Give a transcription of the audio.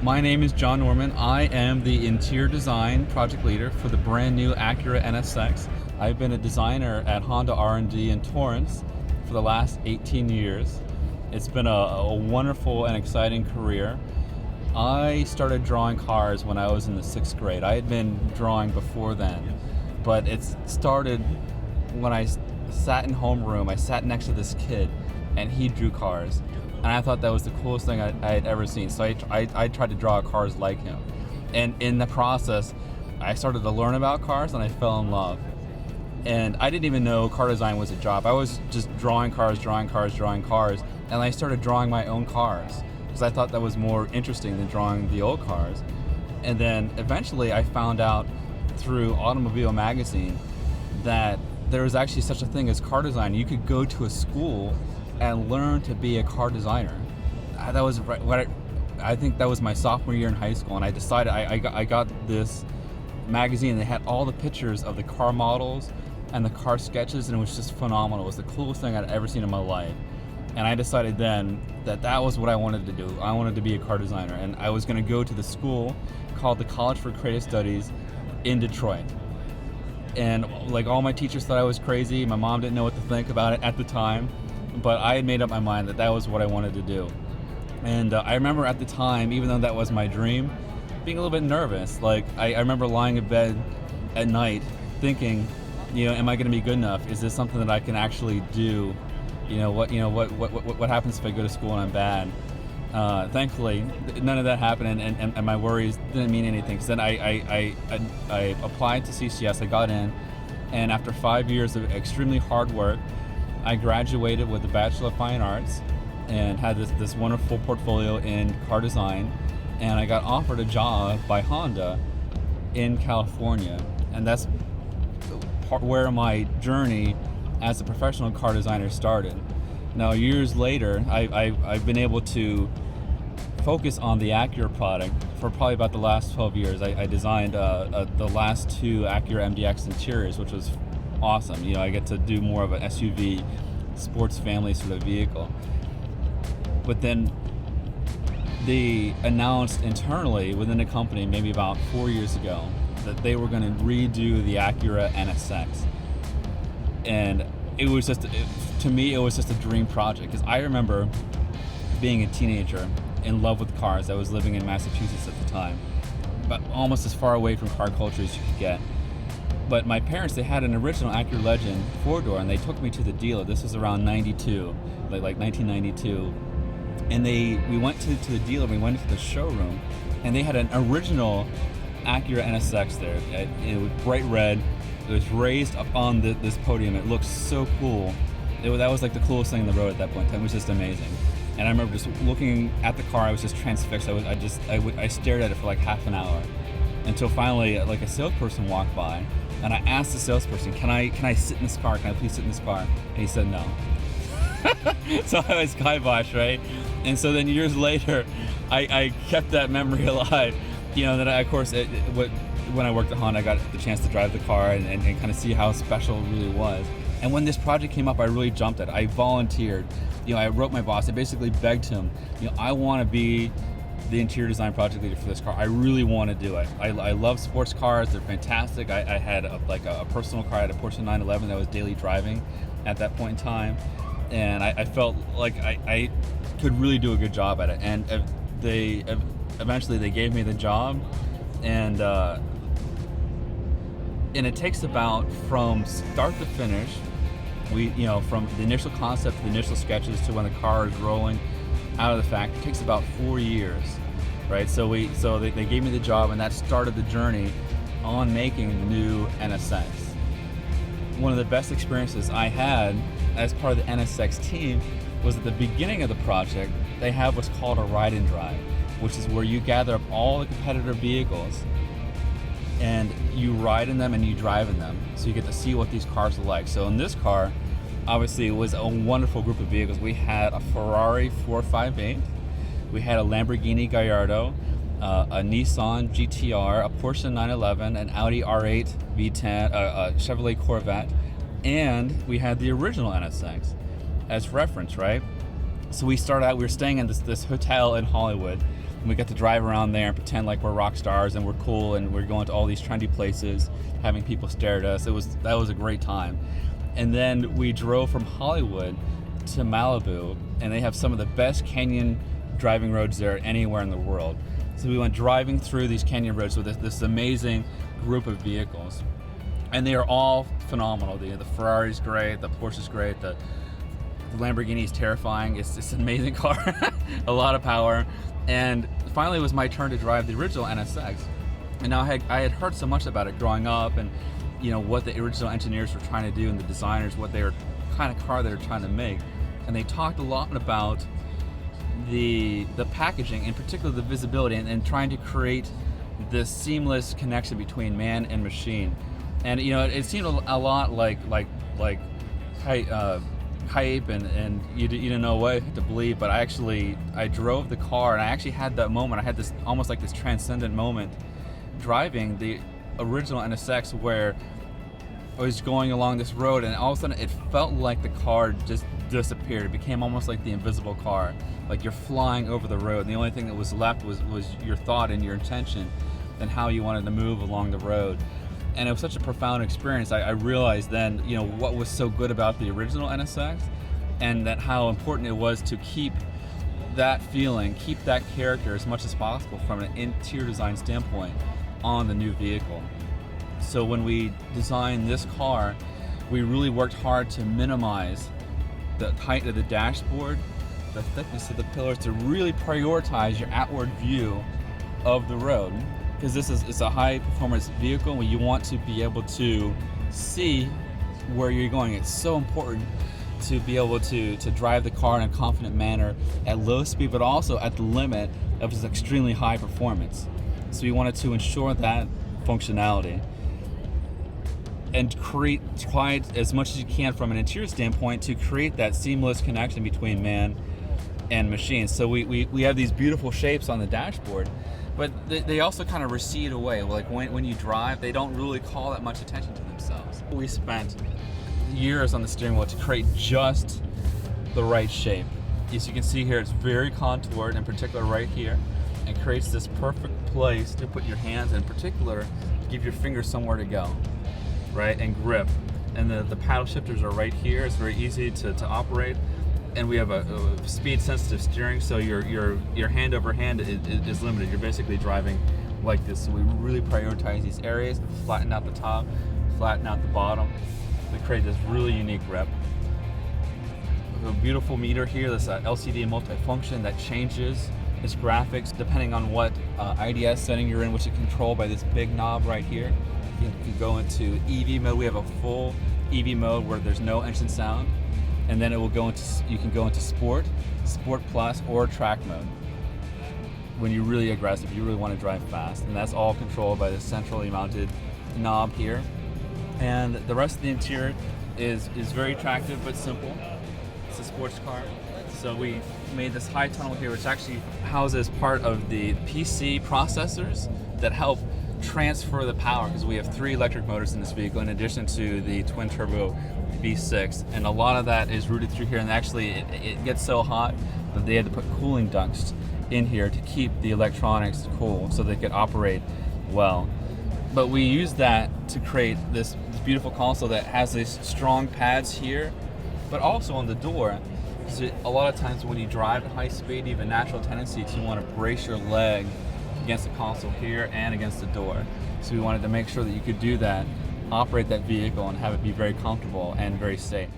My name is John Norman. I am the interior design project leader for the brand new Acura NSX. I've been a designer at Honda R&D in Torrance for the last 18 years. It's been a wonderful and exciting career. I started drawing cars when I was in the 6th grade. I had been drawing before then, but it started when I sat in homeroom. I sat next to this kid and he drew cars. And I thought that was the coolest thing I had ever seen. So I tried to draw cars like him. And in the process, I started to learn about cars and I fell in love. And I didn't even know car design was a job. I was just drawing cars. And I started drawing my own cars because I thought that was more interesting than drawing the old cars. And then eventually I found out through Automobile magazine that there was actually such a thing as car design. You could go to a school and learn to be a car designer. That was I think that was my sophomore year in high school, and I decided I got this magazine that had all the pictures of the car models and the car sketches, and it was just phenomenal. It was the coolest thing I'd ever seen in my life. And I decided then that was what I wanted to do. I wanted to be a car designer, and I was going to go to the school called the College for Creative Studies in Detroit. And like all my teachers thought I was crazy. My mom didn't know what to think about it at the time. But I had made up my mind that was what I wanted to do. And I remember at the time, even though that was my dream, being a little bit nervous. Like I remember lying in bed at night thinking, am I going to be good enough? Is this something that I can actually do? What happens if I go to school and I'm bad? Thankfully, none of that happened, and my worries didn't mean anything. Because then I applied to CCS, I got in, and after 5 years of extremely hard work, I graduated with a Bachelor of Fine Arts and had this wonderful portfolio in car design, and I got offered a job by Honda in California, and that's where my journey as a professional car designer started. Now, years later, I've been able to focus on the Acura product for probably about the last 12 years. I designed the last 2 Acura MDX interiors, which was awesome. I get to do more of an SUV, sports family sort of vehicle. But then they announced internally within the company maybe about 4 years ago that they were going to redo the Acura NSX. And it was to me, it was just a dream project, because I remember being a teenager in love with cars. I was living in Massachusetts at the time, but almost as far away from car culture as you could get. But my parents, they had an original Acura Legend 4-door, and they took me to the dealer. This was around 92, like 1992. And we went to the dealer, we went to the showroom, and they had an original Acura NSX there. It was bright red. It was raised up on this podium. It looked so cool. That was like the coolest thing on the road at that point in time. It was just amazing. And I remember just looking at the car, I was just transfixed. I stared at it for like half an hour until finally, like, a salesperson walked by. And I asked the salesperson, can I sit in this car? Can I please sit in this car? And he said no. So I was kibosh, right? And so then years later, I kept that memory alive. That of course, when I worked at Honda, I got the chance to drive the car and kind of see how special it really was. And when this project came up, I really jumped at it. I volunteered. I wrote my boss. I basically begged him, I want to be the interior design project leader for this car. I really want to do it. I love sports cars. They're fantastic. I had a personal car. I had a Porsche 911 that I was daily driving at that point in time. And I felt like I could really do a good job at it. And eventually they gave me the job. And it takes about, from start to finish, from the initial concept to the initial sketches to when the car is rolling out of the factory, it takes about 4 years, right? So they gave me the job, and that started the journey on making the new NSX. One of the best experiences I had as part of the NSX team was at the beginning of the project. They have what's called a ride and drive, which is where you gather up all the competitor vehicles and you ride in them and you drive in them, so you get to see what these cars are like. So in this car, obviously, it was a wonderful group of vehicles. We had a Ferrari 458, we had a Lamborghini Gallardo, a Nissan GTR, a Porsche 911, an Audi R8 V10, a Chevrolet Corvette, and we had the original NSX as reference, right? So we started out, we were staying in this hotel in Hollywood, And we got to drive around there and pretend like we're rock stars and we're cool and we're going to all these trendy places, having people stare at us. That was a great time. And then we drove from Hollywood to Malibu, and they have some of the best canyon driving roads there anywhere in the world. So we went driving through these canyon roads with this amazing group of vehicles, and they are all phenomenal. The Ferrari's great, the Porsche's great, the Lamborghini is terrifying. It's an amazing car, a lot of power. And finally it was my turn to drive the original NSX. And now I had heard so much about it growing up, and what the original engineers were trying to do and the designers, what they were kind of car they were trying to make. And they talked a lot about the packaging, in particular the visibility, and trying to create this seamless connection between man and machine. And it seemed a lot like hype, and you didn't know what to believe. But I drove the car, and I actually had that moment. I had this almost like this transcendent moment driving the original NSX, where I was going along this road, and all of a sudden it felt like the car just disappeared. It became almost like the invisible car, like you're flying over the road, and the only thing that was left was your thought and your intention and how you wanted to move along the road. And it was such a profound experience. I realized then what was so good about the original NSX, and that how important it was to keep that feeling, keep that character as much as possible from an interior design standpoint on the new vehicle. So when we designed this car, we really worked hard to minimize the height of the dashboard, the thickness of the pillars, to really prioritize your outward view of the road. Because it's a high performance vehicle, where you want to be able to see where you're going. It's so important to be able to drive the car in a confident manner at low speed, but also at the limit of its extremely high performance. So we wanted to ensure that functionality and try as much as you can from an interior standpoint to create that seamless connection between man and machine. So we have these beautiful shapes on the dashboard, but they also kind of recede away. Like when you drive, they don't really call that much attention to themselves. We spent years on the steering wheel to create just the right shape. As you can see here, it's very contoured, in particular right here, and creates this perfect place to put your hands, in particular, give your fingers somewhere to go, right, and grip. And the paddle shifters are right here. It's very easy to operate. And we have a speed-sensitive steering, so your hand over hand is limited. You're basically driving like this. So we really prioritize these areas, flatten out the top, flatten out the bottom, to create this really unique grip. A beautiful meter here. This LCD multifunction that changes its graphics depending on what IDS setting you're in, which is controlled by this big knob right here. You can go into EV mode. We have a full EV mode where there's no engine sound. And then you can go into Sport Plus, or Track mode when you're really aggressive, you really want to drive fast. And that's all controlled by this centrally mounted knob here. And the rest of the interior is very attractive but simple. It's a sports car. So we made this high tunnel here, which actually houses part of the PC processors that help transfer the power, because we have 3 electric motors in this vehicle in addition to the twin turbo V6, and a lot of that is routed through here. And actually it gets so hot that they had to put cooling ducts in here to keep the electronics cool so they could operate well. But we use that to create this beautiful console that has these strong pads here, but also on the door. So a lot of times when you drive at high speed, you have a natural tendency to want to brace your leg against the console here and against the door. So we wanted to make sure that you could do that, operate that vehicle, and have it be very comfortable and very safe.